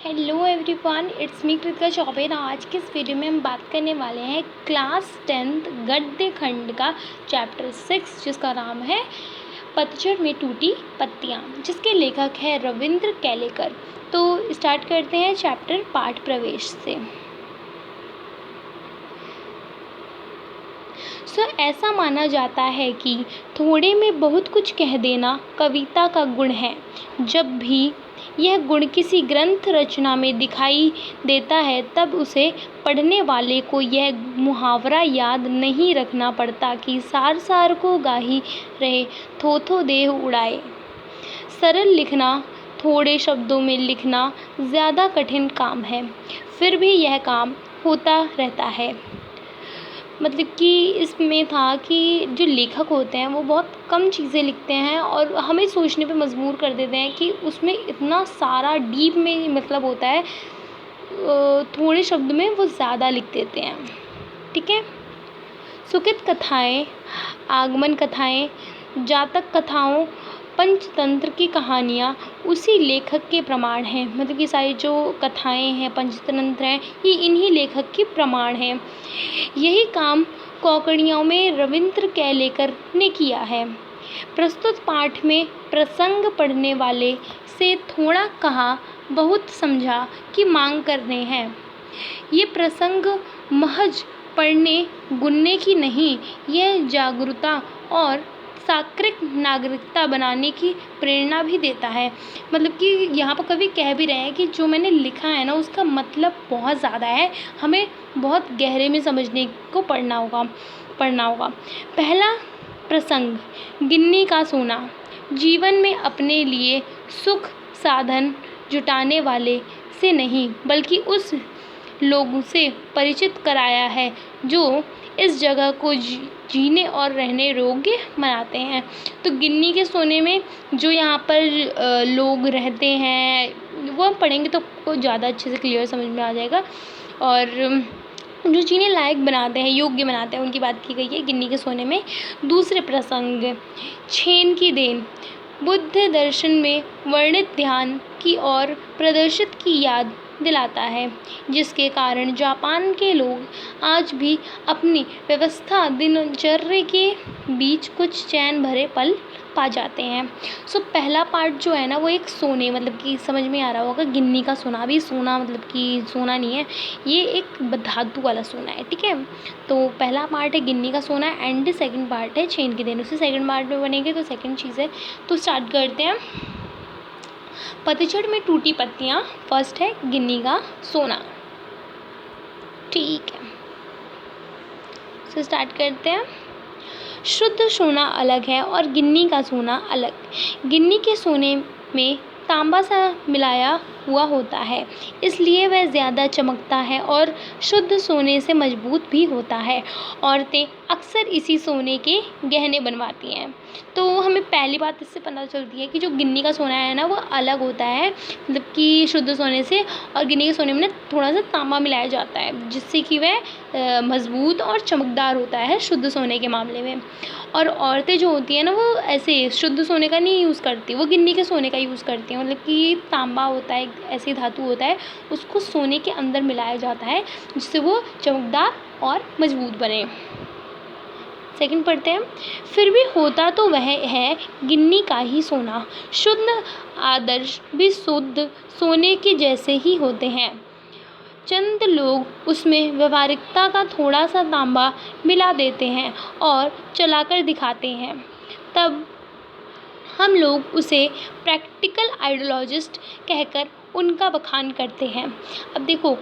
Hello everyone, it's me Kritika Choubey. आज के इस वीडियो में हम बात करने वाले हैं क्लास 10th गद्य खंड का चैप्टर 6 जिसका नाम है पतझड़ में टूटी पत्तियाँ, जिसके लेखक है रविंद्र केलेकर। तो स्टार्ट करते हैं चैप्टर पाठ प्रवेश से। ऐसा माना जाता है कि थोड़े में बहुत कुछ कह देना कविता का गुण है। जब भी यह गुण किसी ग्रंथ रचना में दिखाई देता है तब उसे पढ़ने वाले को यह मुहावरा याद नहीं रखना पड़ता कि सार सार को गाही रहे थो देह उड़ाए। सरल लिखना, थोड़े शब्दों में लिखना ज़्यादा कठिन काम है, फिर भी यह काम होता रहता है। मतलब कि इसमें था कि जो लेखक होते हैं वो बहुत कम चीज़ें लिखते हैं और हमें सोचने पे मजबूर कर देते हैं कि उसमें इतना सारा डीप में मतलब होता है, थोड़े शब्द में वो ज़्यादा लिख देते हैं। ठीक है। सुकृत कथाएं, आगमन कथाएं, जातक कथाओं, पंचतंत्र की कहानियाँ उसी लेखक के प्रमाण हैं। मतलब कि सारी जो कथाएं हैं, पंचतंत्र हैं, ये इन्हीं लेखक के प्रमाण हैं। यही काम कोकड़ियों में रविंद्र केलेकर ने किया है। प्रस्तुत पाठ में प्रसंग पढ़ने वाले से थोड़ा कहा बहुत समझा की मांग करने हैं। ये प्रसंग महज पढ़ने गुनने की नहीं, यह जागरूकता और साकृत नागरिकता बनाने की प्रेरणा भी देता है। मतलब कि यहाँ पर कवि कह भी रहे हैं कि जो मैंने लिखा है ना उसका मतलब बहुत ज़्यादा है, हमें बहुत गहरे में समझने को पढ़ना होगा। पहला प्रसंग, गिन्नी का सोना। जीवन में अपने लिए सुख साधन जुटाने वाले से नहीं बल्कि उस लोगों से परिचित कराया है जो इस जगह को जीने और रहने योग्य बनाते हैं। तो गिन्नी के सोने में जो यहाँ पर लोग रहते हैं वो हम पढ़ेंगे तो आपको ज़्यादा अच्छे से क्लियर समझ में आ जाएगा। और जो जीने लायक बनाते हैं, योग्य बनाते हैं, उनकी बात की गई है गिन्नी के सोने में। दूसरे प्रसंग, छेन की देन। बुद्ध दर्शन में वर्णित ध्यान की ओर प्रदर्शित की याद दिलाता है, जिसके कारण जापान के लोग आज भी अपनी व्यवस्था दिनचर्या के बीच कुछ चैन भरे पल पा जाते हैं। पहला पार्ट जो है ना वो एक सोने, मतलब कि समझ में आ रहा होगा गिन्नी का सोना। भी सोना मतलब कि सोना नहीं है, ये एक धातु वाला सोना है। ठीक है। तो पहला पार्ट है गिन्नी का सोना एंड सेकंड पार्ट है छेन की देन। उसे सेकंड पार्ट में बनेंगे तो सेकंड चीज़ है। तो स्टार्ट करते हैं। पतझड़ में टूटी पत्तियाँ, फर्स्ट है गिन्नी का सोना। ठीक है, स्टार्ट करते हैं। शुद्ध सोना अलग है और गिन्नी का सोना अलग। गिन्नी के सोने में तांबा सा मिलाया हुआ होता है, इसलिए वह ज़्यादा चमकता है और शुद्ध सोने से मजबूत भी होता है। औरतें अक्सर इसी सोने के गहने बनवाती हैं। तो हमें पहली बात इससे पता चलती है कि जो गिन्नी का सोना है ना वो अलग होता है, मतलब कि शुद्ध सोने से। और गिन्नी के सोने में ना थोड़ा सा तांबा मिलाया जाता है जिससे कि वह मजबूत और चमकदार होता है शुद्ध सोने के मामले में। और औरतें जो होती हैं ना वो ऐसे शुद्ध सोने का नहीं यूज़ करती, वो गिन्नी के सोने का यूज़ करती हैं। मतलब कि तांबा होता है, ऐसी धातु होता है, उसको सोने के अंदर मिलाया जाता है जिससे वो चमकदार और मजबूत बने। सेकंड पढ़ते हैं। फिर भी होता तो वह है गिन्नी का ही सोना। शुद्ध आदर्श भी शुद्ध सोने के जैसे ही होते हैं। चंद लोग उसमें व्यवहारिकता का थोड़ा सा तांबा मिला देते हैं और चलाकर दिखाते हैं, तब हम लोग उसे प्रैक्टिकल आइडियोलॉजिस्ट कहकर उनका बखान करते हैं। अब देखो,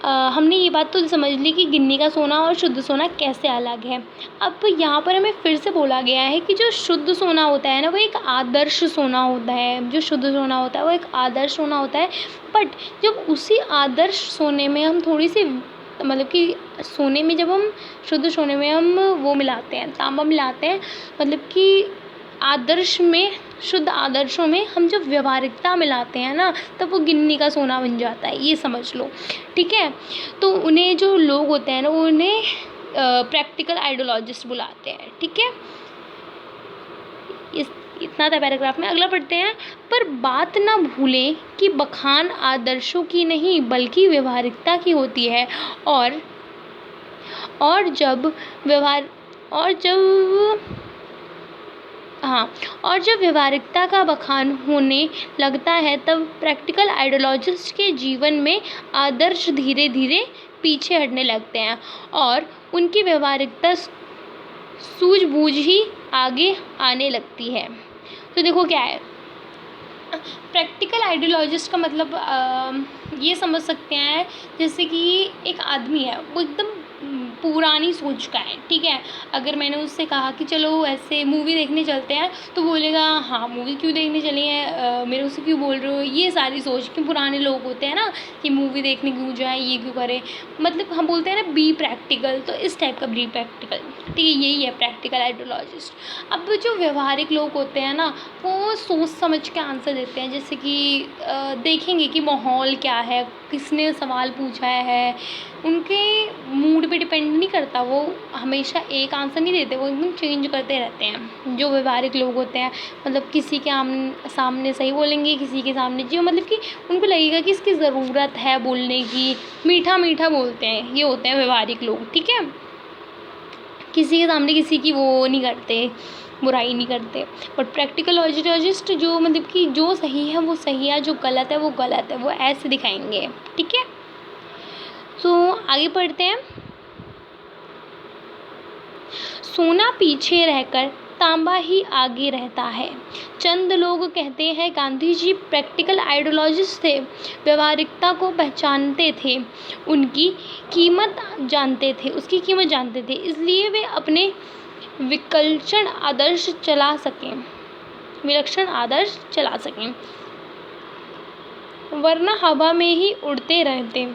हमने ये बात तो समझ ली कि गिन्नी का सोना और शुद्ध सोना कैसे अलग है। अब यहाँ पर हमें फिर से बोला गया है कि जो शुद्ध सोना होता है ना वो एक आदर्श सोना होता है। जो शुद्ध सोना होता है वो एक आदर्श सोना होता है। बट जब उसी आदर्श सोने में हम थोड़ी सी, मतलब कि सोने में जब हम शुद्ध सोने में हम वो मिलाते हैं, तांबा मिलाते हैं, मतलब कि आदर्श में, शुद्ध आदर्शों में हम जब व्यवहारिकता मिलाते हैं ना तब वो गिन्नी का सोना बन जाता है, ये समझ लो। ठीक है। तो उन्हें जो लोग होते हैं ना उन्हें प्रैक्टिकल आइडियोलॉजिस्ट बुलाते हैं। ठीक है। इतना था पैराग्राफ में। अगला पढ़ते हैं। पर बात ना भूलें कि बखान आदर्शों की नहीं बल्कि व्यवहारिकता की होती है, और जब व्यवहार और जब हाँ और जब व्यवहारिकता का बखान होने लगता है तब प्रैक्टिकल आइडियोलॉजिस्ट के जीवन में आदर्श धीरे धीरे पीछे हटने लगते हैं और उनकी व्यवहारिकता सूझबूझ ही आगे आने लगती है। तो देखो क्या है, प्रैक्टिकल आइडियोलॉजिस्ट का मतलब ये समझ सकते हैं जैसे कि एक आदमी है, वो एकदम पुरानी सोच का है, ठीक है। अगर मैंने उससे कहा कि चलो ऐसे मूवी देखने चलते हैं, तो बोलेगा हाँ मूवी क्यों देखने चले हैं, मेरे उससे क्यों बोल रहे हो, ये सारी सोच कि पुराने लोग होते हैं ना कि मूवी देखने क्यों जाए, ये क्यों करें, मतलब हम बोलते हैं ना बी प्रैक्टिकल, तो इस टाइप का बी प्रैक्टिकल, ठीक है, यही है प्रैक्टिकल आइडियोलॉजिस्ट। अब जो व्यवहारिक लोग होते हैं ना, वो सोच समझ के आंसर देते हैं, जैसे कि देखेंगे कि माहौल क्या है, किसने सवाल पूछा है, उनके मूड पे डिपेंड नहीं करता, वो हमेशा एक आंसर नहीं देते, वो एकदम चेंज करते रहते हैं जो व्यवहारिक लोग होते हैं। मतलब किसी के सामने सही बोलेंगे, किसी के सामने जो मतलब कि उनको लगेगा कि इसकी ज़रूरत है बोलने की, मीठा मीठा बोलते हैं, ये होते हैं व्यवहारिक लोग, ठीक है। किसी के सामने किसी की वो नहीं करते, बुराई नहीं करते। बट प्रैक्टिकल आइडियोलॉजिस्ट जो मतलब कि जो सही है वो सही है, जो गलत है वो गलत है, वो ऐसे दिखाएंगे, ठीक है। तो आगे पढ़ते हैं। सोना पीछे रहकर तांबा ही आगे रहता है। चंद लोग कहते हैं गांधी जी प्रैक्टिकल आइडियोलॉजिस्ट थे, व्यवहारिकता को पहचानते थे, उसकी कीमत जानते थे, इसलिए वे अपने विलक्षण आदर्श चला सकें, वरना हवा में ही उड़ते रहते,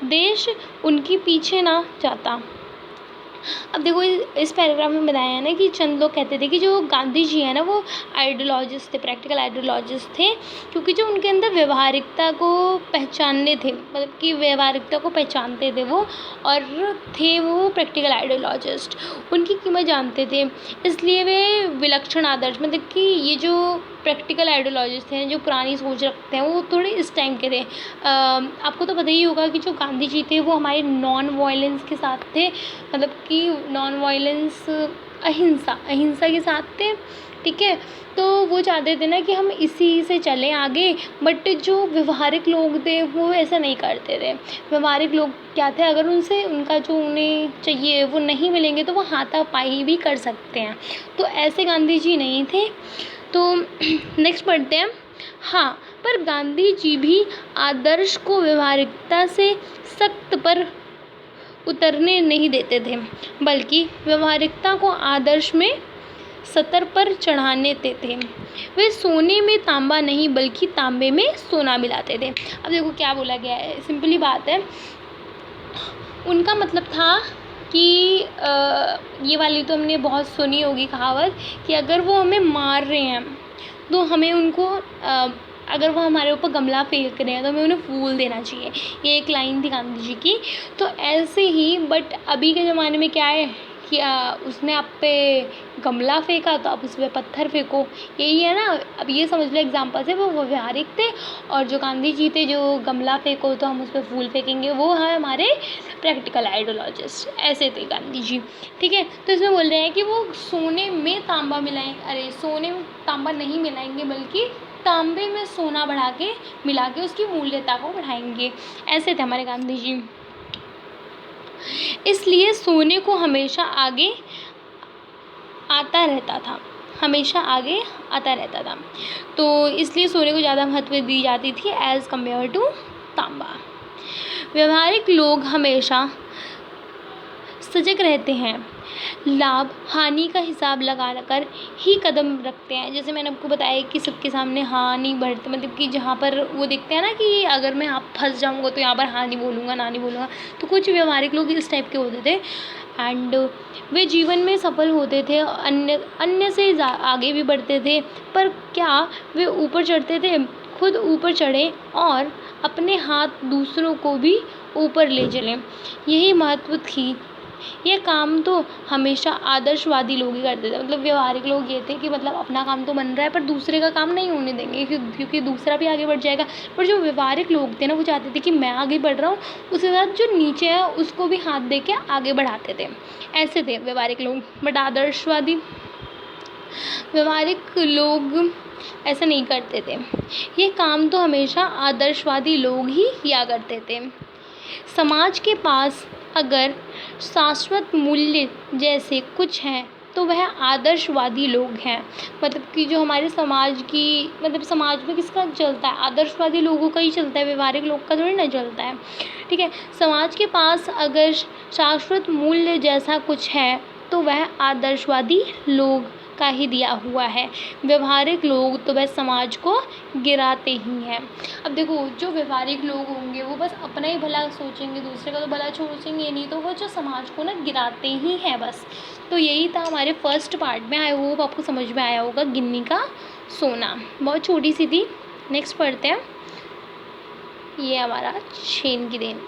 देश उनके पीछे ना जाता। अब देखो इस पैराग्राफ में बताया है ना कि चंद लोग कहते थे कि जो गांधी जी है ना वो आइडियोलॉजिस्ट थे, प्रैक्टिकल आइडियोलॉजिस्ट थे, क्योंकि जो उनके अंदर व्यवहारिकता को पहचानने थे, मतलब कि व्यवहारिकता को पहचानते थे वो, और थे वो प्रैक्टिकल आइडियोलॉजिस्ट, उनकी कीमत जानते थे, इसलिए वे विलक्षण आदर्श, मतलब कि ये जो प्रैक्टिकल आइडियोलॉजिस्ट हैं जो पुरानी सोच रखते हैं वो थोड़े इस टाइम के थे। आपको तो पता ही होगा कि जो गांधी जी थे वो हमारे नॉन वायलेंस के साथ थे, मतलब कि नॉन वायलेंस अहिंसा के साथ थे, ठीक है। तो वो चाहते थे ना कि हम इसी से चलें आगे, बट जो व्यवहारिक लोग थे वो ऐसा नहीं करते थे। व्यवहारिक लोग क्या थे, अगर उनसे उनका जो उन्हें चाहिए वो नहीं मिलेंगे तो वो हाथापाई भी कर सकते हैं, तो ऐसे गांधी जी नहीं थे। तो नेक्स्ट पढ़ते हैं। हाँ, पर गांधी जी भी आदर्श को व्यवहारिकता से सख्त पर उतरने नहीं देते थे, बल्कि व्यवहारिकता को आदर्श में सतर पर चढ़ाने देते थे। वे सोने में तांबा नहीं बल्कि तांबे में सोना मिलाते थे। अब देखो क्या बोला गया है, सिंपली बात है, उनका मतलब था कि ये वाली तो हमने बहुत सुनी होगी कहावत कि अगर वो हमें मार रहे हैं तो हमें उनको अगर वो हमारे ऊपर गमला फेंक रहे हैं तो हमें उन्हें फूल देना चाहिए, ये एक लाइन थी गांधी जी की। तो ऐसे ही बट अभी के ज़माने में क्या है कि उसने आप पे गमला फेंका तो आप उस पर पत्थर फेंको, यही है ना। अब ये समझ लो एग्जाम्पल से वो व्यवहारिक थे, और जो गांधी जी थे जो गमला फेंको तो हम उस पर फूल फेंकेंगे, वो है हमारे प्रैक्टिकल आइडियोलॉजिस्ट, ऐसे थे गांधी जी, ठीक है। तो इसमें बोल रहे हैं कि वो सोने में तांबा सोने में तांबा नहीं मिलाएंगे बल्कि तांबे में सोना मिला के उसकी मूल्यता को बढ़ाएंगे, ऐसे थे हमारे गांधी जी। इसलिए सोने को हमेशा आगे आता रहता था, तो इसलिए सोने को ज़्यादा महत्व दी जाती थी एज़ कम्पेयर टू तांबा। व्यवहारिक लोग हमेशा सजग रहते हैं, लाभ हानि का हिसाब लगा कर ही कदम रखते हैं। जैसे मैंने आपको बताया कि सबके सामने हानि बढ़ती, मतलब कि जहाँ पर वो देखते हैं ना कि अगर मैं आप फंस जाऊँगा तो यहाँ पर हानि बोलूँगा ना नहीं बोलूँगा, तो कुछ व्यवहारिक लोग इस टाइप के होते थे एंड वे जीवन में सफल होते थे, अन्य से आगे भी बढ़ते थे। पर क्या वे ऊपर चढ़ते थे, खुद ऊपर चढ़े और अपने हाथ दूसरों को भी ऊपर ले चलें, यही महत्व थी ये काम तो हमेशा आदर्शवादी लोग ही करते थे। मतलब व्यवहारिक लोग ये थे कि मतलब अपना काम तो बन रहा है पर दूसरे का काम नहीं होने देंगे, क्योंकि दूसरा भी आगे बढ़ जाएगा। पर जो व्यवहारिक लोग थे ना, वो चाहते थे कि मैं आगे बढ़ रहा हूँ, उसके साथ जो नीचे है उसको भी हाथ दे के आगे बढ़ाते थे। ऐसे थे व्यवहारिक लोग। बट आदर्शवादी व्यवहारिक लोग ऐसा नहीं करते थे। ये काम तो हमेशा आदर्शवादी लोग ही किया करते थे। समाज के पास अगर शाश्वत मूल्य जैसे कुछ है तो वह आदर्शवादी लोग हैं। मतलब कि जो हमारे समाज की, मतलब समाज में किसका चलता है, आदर्शवादी लोगों का ही चलता है, व्यवहारिक लोग का थोड़ी ना चलता है। ठीक है, समाज के पास अगर शाश्वत मूल्य जैसा कुछ है तो वह आदर्शवादी लोग का ही दिया हुआ है। व्यवहारिक लोग तो बस समाज को गिराते ही हैं। अब देखो, जो व्यवहारिक लोग होंगे वो बस अपना ही भला सोचेंगे, दूसरे का तो भला सोचेंगे नहीं, तो वो जो समाज को ना गिराते ही हैं बस। तो यही था हमारे फर्स्ट पार्ट में। आई होप आपको समझ में आया होगा। गिन्नी का सोना बहुत छोटी सी थी। नेक्स्ट पढ़ते हैं। ये हमारा छेन की देन।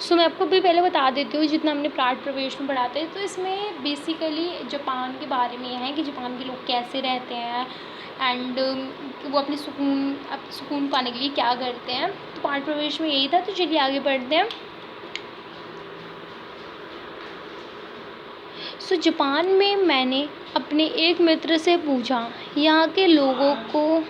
सो मैं आपको भी पहले बता देती हूँ, जितना हमने पाठ प्रवेश में पढ़ाते हैं तो इसमें बेसिकली जापान के बारे में है कि जापान के लोग कैसे रहते हैं एंड वो अपने सुकून पाने के लिए क्या करते हैं। तो पाठ प्रवेश में यही था। तो चलिए आगे बढ़ते हैं। सो जापान में मैंने अपने एक मित्र से पूछा यहाँ के लोगों को